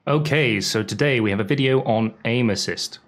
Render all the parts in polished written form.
Okay, so today we have a video on aim assist,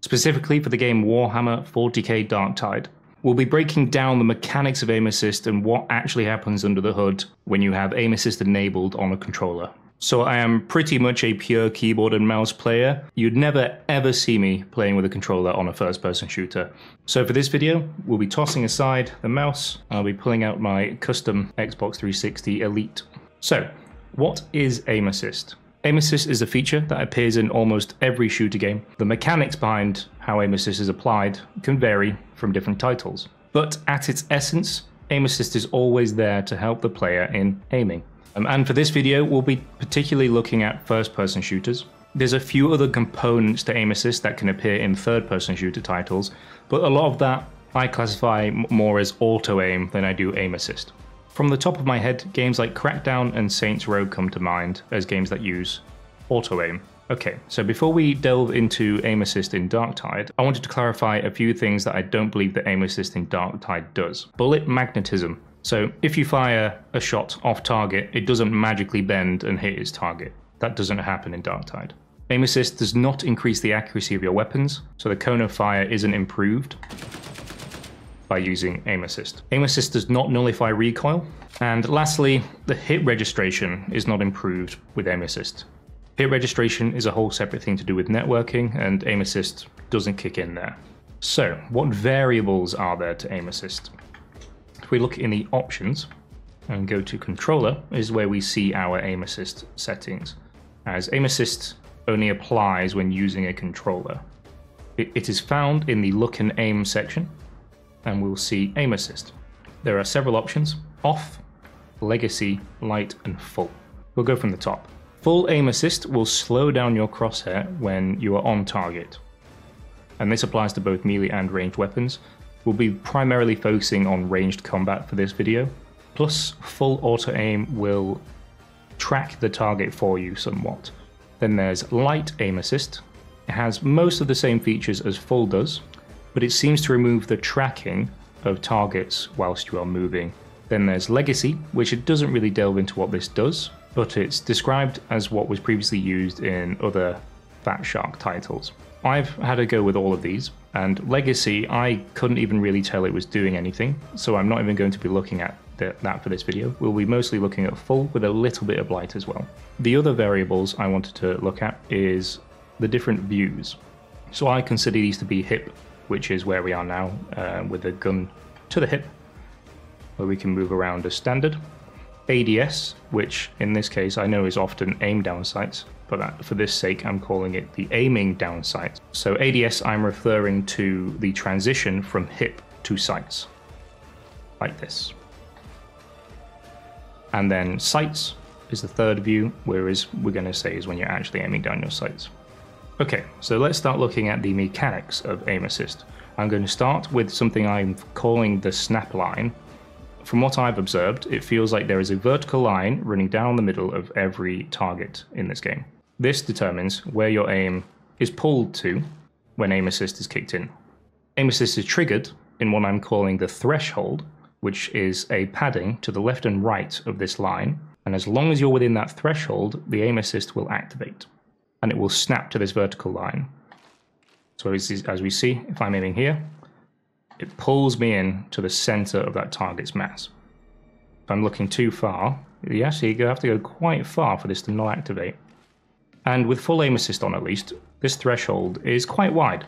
specifically for the game Warhammer 40k Darktide. We'll be breaking down the mechanics of aim assist and what actually happens under the hood when you have aim assist enabled on a controller. So I am pretty much a pure keyboard and mouse player. You'd never ever see me playing with a controller on a first person shooter. So for this video, we'll be tossing aside the mouse. I'll be pulling out my custom Xbox 360 Elite. So, what is aim assist? Aim assist is a feature that appears in almost every shooter game. The mechanics behind how aim assist is applied can vary from different titles. But at its essence, aim assist is always there to help the player in aiming. And for this video, we'll be particularly looking at first-person shooters. There's a few other components to aim assist that can appear in third-person shooter titles, but a lot of that I classify more as auto-aim than I do aim assist. From the top of my head, games like Crackdown and Saints Row come to mind as games that use auto-aim. Okay, so before we delve into aim assist in Darktide, I wanted to clarify a few things that I don't believe that aim assist in Darktide does. Bullet magnetism. So if you fire a shot off target, it doesn't magically bend and hit its target. That doesn't happen in Darktide. Aim assist does not increase the accuracy of your weapons, so the cone of fire isn't improved by using aim assist. Aim assist does not nullify recoil. And lastly, the hit registration is not improved with aim assist. Hit registration is a whole separate thing to do with networking, and aim assist doesn't kick in there. So, what variables are there to aim assist? If we look in the options and go to controller, is where we see our aim assist settings, as aim assist only applies when using a controller. It is found in the look and aim section, and we'll see aim assist. There are several options: off, legacy, light, and full. We'll go from the top. Full aim assist will slow down your crosshair when you are on target, and this applies to both melee and ranged weapons. We'll be primarily focusing on ranged combat for this video. Plus, full auto aim will track the target for you somewhat. Then there's light aim assist. It has most of the same features as full does, but it seems to remove the tracking of targets whilst you are moving. Then there's legacy, which it doesn't really delve into what this does, but it's described as what was previously used in other Fat Shark titles. I've had a go with all of these, and legacy I couldn't even really tell it was doing anything, so I'm not even going to be looking at that for this video. We'll be mostly looking at full with a little bit of light as well. The other variables I wanted to look at is the different views. So I consider these to be hip, which is where we are now, with the gun to the hip, where we can move around as standard. ADS, which in this case I know is often aim down sights, but for this sake I'm calling it the aiming down sights. So ADS, I'm referring to the transition from hip to sights, like this. And then sights is the third view, whereas we're going to say is when you're actually aiming down your sights. Okay, so let's start looking at the mechanics of aim assist. I'm going to start with something I'm calling the snap line. From what I've observed, it feels like there is a vertical line running down the middle of every target in this game. This determines where your aim is pulled to when aim assist is kicked in. Aim assist is triggered in what I'm calling the threshold, which is a padding to the left and right of this line, and as long as you're within that threshold, the aim assist will activate, and it will snap to this vertical line. So as we see, if I'm aiming here, it pulls me in to the center of that target's mass. If I'm looking too far, you actually have to go quite far for this to not activate. And with full aim assist on at least, this threshold is quite wide.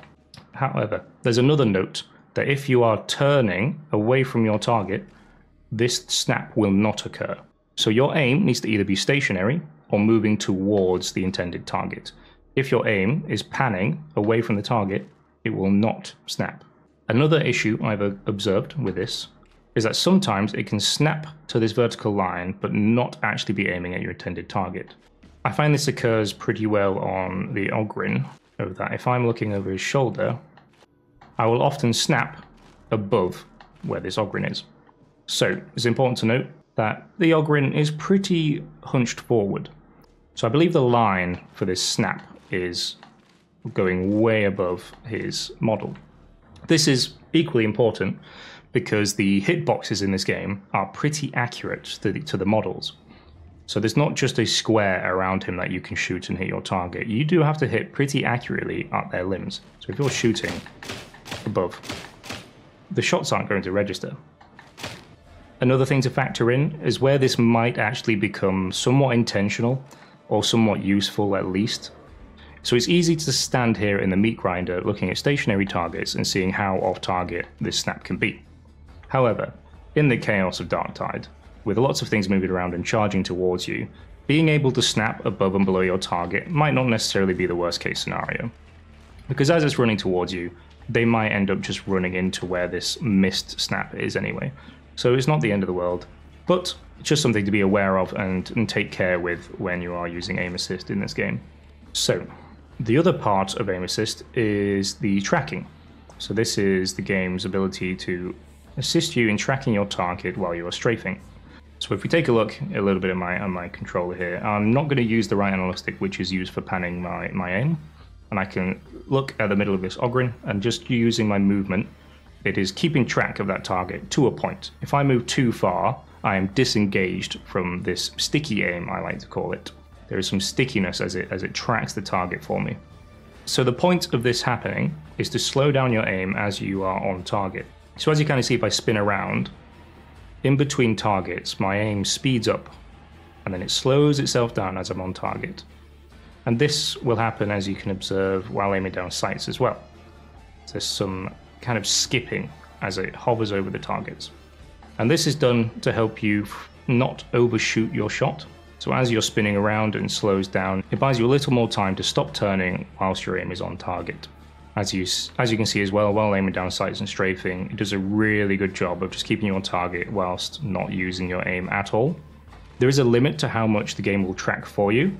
However, there's another note that if you are turning away from your target, this snap will not occur. So your aim needs to either be stationary or moving towards the intended target. If your aim is panning away from the target, it will not snap. Another issue I've observed with this is that sometimes it can snap to this vertical line but not actually be aiming at your intended target. I find this occurs pretty well on the Ogryn, of that if I'm looking over his shoulder, I will often snap above where this Ogryn is. So it's important to note that the Ogryn is pretty hunched forward. So I believe the line for this snap is going way above his model. This is equally important because the hitboxes in this game are pretty accurate to the models. So there's not just a square around him that you can shoot and hit your target. You do have to hit pretty accurately at their limbs. So if you're shooting above, the shots aren't going to register. Another thing to factor in is where this might actually become somewhat intentional or somewhat useful at least. So it's easy to stand here in the meat grinder looking at stationary targets and seeing how off target this snap can be. However, in the chaos of Darktide, with lots of things moving around and charging towards you, being able to snap above and below your target might not necessarily be the worst case scenario. Because as it's running towards you, they might end up just running into where this missed snap is anyway. So it's not the end of the world, but it's just something to be aware of and take care with when you are using aim assist in this game. So the other part of aim assist is the tracking. So this is the game's ability to assist you in tracking your target while you are strafing. So if we take a look a little bit at my controller here, I'm not going to use the right analog stick, which is used for panning my aim. And I can look at the middle of this Ogryn, and just using my movement, it is keeping track of that target to a point. If I move too far, I am disengaged from this sticky aim, I like to call it. There is some stickiness as it tracks the target for me. So the point of this happening is to slow down your aim as you are on target. So as you kind of see, if I spin around, in between targets, my aim speeds up, and then it slows itself down as I'm on target. And this will happen, as you can observe, while aiming down sights as well. There's some kind of skipping as it hovers over the targets. And this is done to help you not overshoot your shot. So as you're spinning around and slows down, it buys you a little more time to stop turning whilst your aim is on target. As you can see as well, while aiming down sights and strafing, it does a really good job of just keeping you on target whilst not using your aim at all. There is a limit to how much the game will track for you,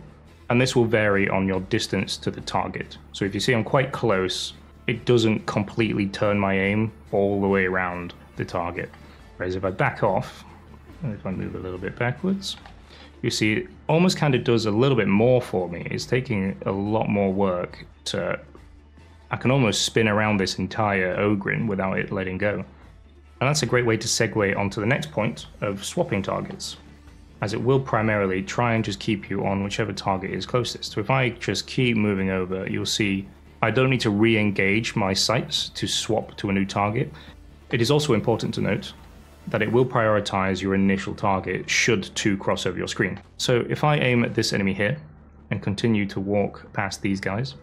and this will vary on your distance to the target. So if you see I'm quite close, it doesn't completely turn my aim all the way around the target. Whereas if I back off, and if I move a little bit backwards, you see it almost kind of does a little bit more for me. It's taking a lot more work to... I can almost spin around this entire Ogryn without it letting go. And that's a great way to segue onto the next point of swapping targets, as it will primarily try and just keep you on whichever target is closest. So if I just keep moving over, you'll see I don't need to re-engage my sights to swap to a new target. It is also important to note that it will prioritize your initial target should two cross over your screen. So if I aim at this enemy here and continue to walk past these guys,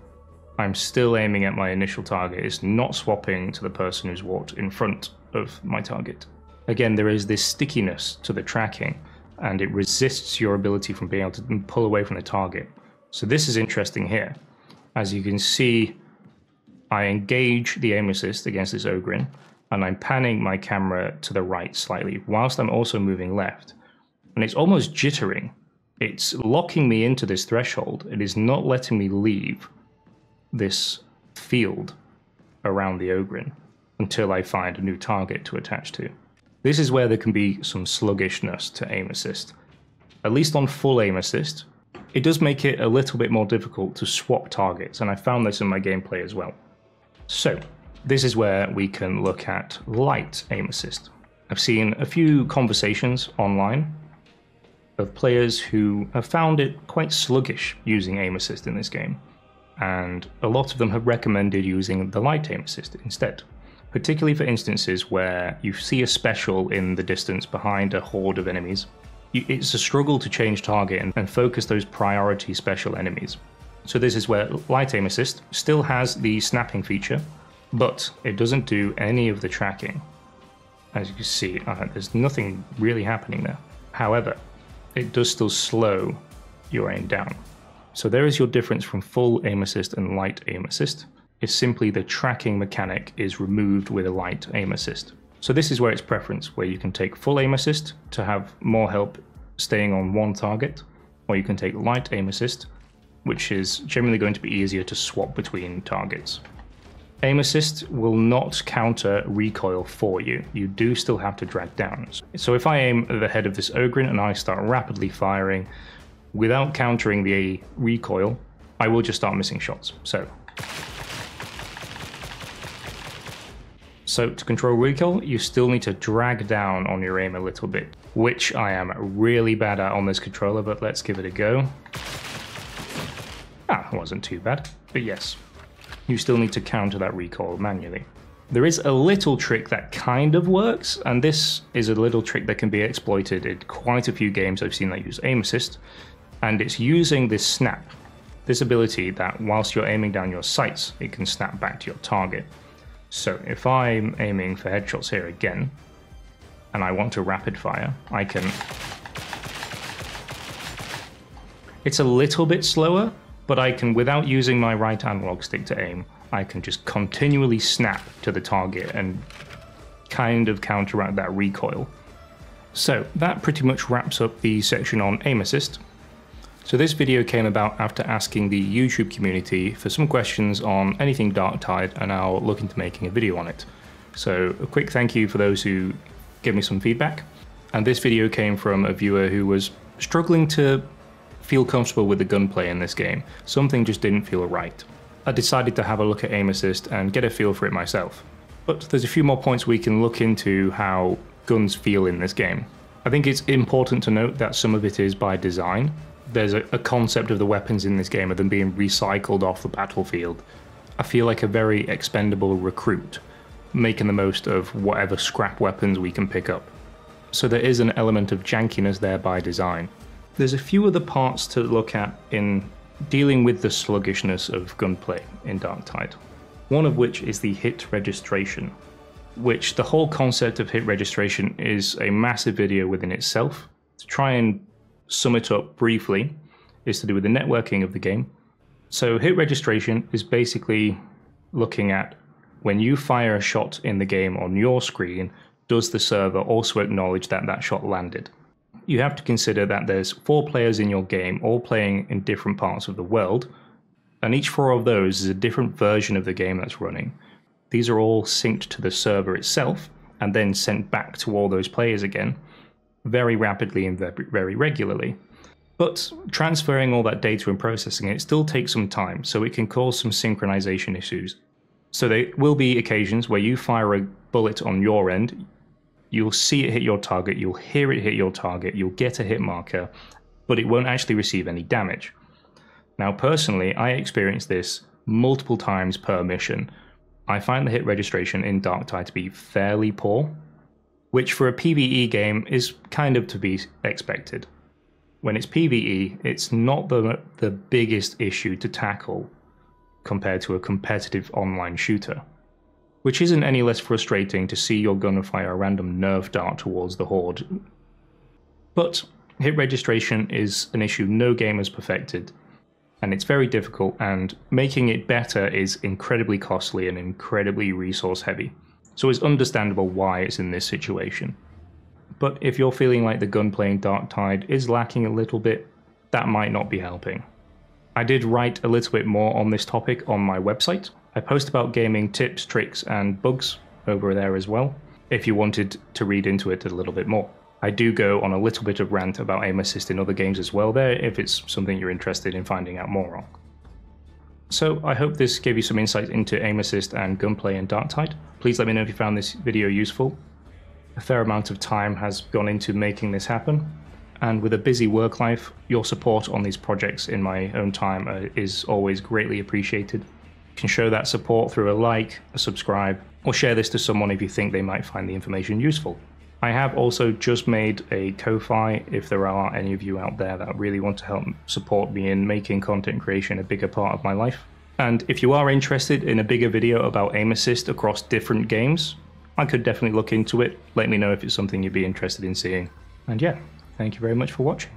I'm still aiming at my initial target. It's not swapping to the person who's walked in front of my target. Again, there is this stickiness to the tracking, and it resists your ability from being able to pull away from the target. So this is interesting here. As you can see, I engage the aim assist against this Ogryn, and I'm panning my camera to the right slightly, whilst I'm also moving left. And it's almost jittering. It's locking me into this threshold. It is not letting me leave this field around the Ogryn until I find a new target to attach to. This is where there can be some sluggishness to aim assist. At least on full aim assist, it does make it a little bit more difficult to swap targets, and I found this in my gameplay as well. So, this is where we can look at light aim assist. I've seen a few conversations online of players who have found it quite sluggish using aim assist in this game, and a lot of them have recommended using the light aim assist instead, particularly for instances where you see a special in the distance behind a horde of enemies. It's a struggle to change target and focus those priority special enemies. So this is where light aim assist still has the snapping feature, but it doesn't do any of the tracking. As you can see, there's nothing really happening there. However, it does still slow your aim down. So there is your difference from full aim assist and light aim assist. It's simply the tracking mechanic is removed with a light aim assist. So this is where it's preference, where you can take full aim assist to have more help staying on one target, or you can take light aim assist, which is generally going to be easier to swap between targets. Aim assist will not counter recoil for you. You do still have to drag down. So if I aim at the head of this Ogryn and I start rapidly firing without countering the recoil, I will just start missing shots. So to control recoil, you still need to drag down on your aim a little bit. which I am really bad at on this controller, but let's give it a go. It wasn't too bad, but yes, you still need to counter that recoil manually. There is a little trick that kind of works, and this is a little trick that can be exploited in quite a few games I've seen that use aim assist, and it's using this snap, this ability that whilst you're aiming down your sights, it can snap back to your target. So if I'm aiming for headshots here again, and I want to rapid fire, I can... It's a little bit slower, but I can, without using my right analog stick to aim, I can just continually snap to the target and kind of counteract that recoil. So that pretty much wraps up the section on aim assist. So this video came about after asking the YouTube community for some questions on anything Darktide and now looking to making a video on it. So a quick thank you for those who gave me some feedback. And this video came from a viewer who was struggling to feel comfortable with the gunplay in this game. Something just didn't feel right. I decided to have a look at aim assist and get a feel for it myself. But there's a few more points we can look into how guns feel in this game. I think it's important to note that some of it is by design. There's a concept of the weapons in this game of them being recycled off the battlefield. I feel like a very expendable recruit, making the most of whatever scrap weapons we can pick up. So there is an element of jankiness there by design. There's a few other parts to look at in dealing with the sluggishness of gunplay in Darktide. One of which is the hit registration, which the whole concept of hit registration is a massive video within itself. To try and sum it up briefly, is to do with the networking of the game. So hit registration is basically looking at when you fire a shot in the game on your screen, does the server also acknowledge that that shot landed? You have to consider that there's 4 players in your game, all playing in different parts of the world, and each 4 of those is a different version of the game that's running. These are all synced to the server itself, and then sent back to all those players again, very rapidly and very regularly. But transferring all that data and processing it still takes some time, so it can cause some synchronization issues. So there will be occasions where you fire a bullet on your end, you'll see it hit your target, you'll hear it hit your target, you'll get a hit marker, but it won't actually receive any damage. Now personally, I experienced this multiple times per mission. I find the hit registration in Darktide to be fairly poor, which for a PvE game is kind of to be expected. When it's PvE, it's not the biggest issue to tackle compared to a competitive online shooter, which isn't any less frustrating to see your gunner fire a random nerf dart towards the horde. But hit registration is an issue no game has perfected, and it's very difficult, and making it better is incredibly costly and incredibly resource heavy. So it's understandable why it's in this situation. But if you're feeling like the gunplay in Darktide is lacking a little bit, that might not be helping. I did write a little bit more on this topic on my website. I post about gaming tips, tricks, and bugs over there as well, if you wanted to read into it a little bit more. I do go on a little bit of rant about aim assist in other games as well there, if it's something you're interested in finding out more on. So I hope this gave you some insight into aim assist and gunplay in Darktide. Please let me know if you found this video useful. A fair amount of time has gone into making this happen, and with a busy work life, your support on these projects in my own time is always greatly appreciated. You can show that support through a like, a subscribe, or share this to someone if you think they might find the information useful. I have also just made a Ko-Fi if there are any of you out there that really want to help support me in making content creation a bigger part of my life. And if you are interested in a bigger video about aim assist across different games, I could definitely look into it. Let me know if it's something you'd be interested in seeing. And yeah, thank you very much for watching.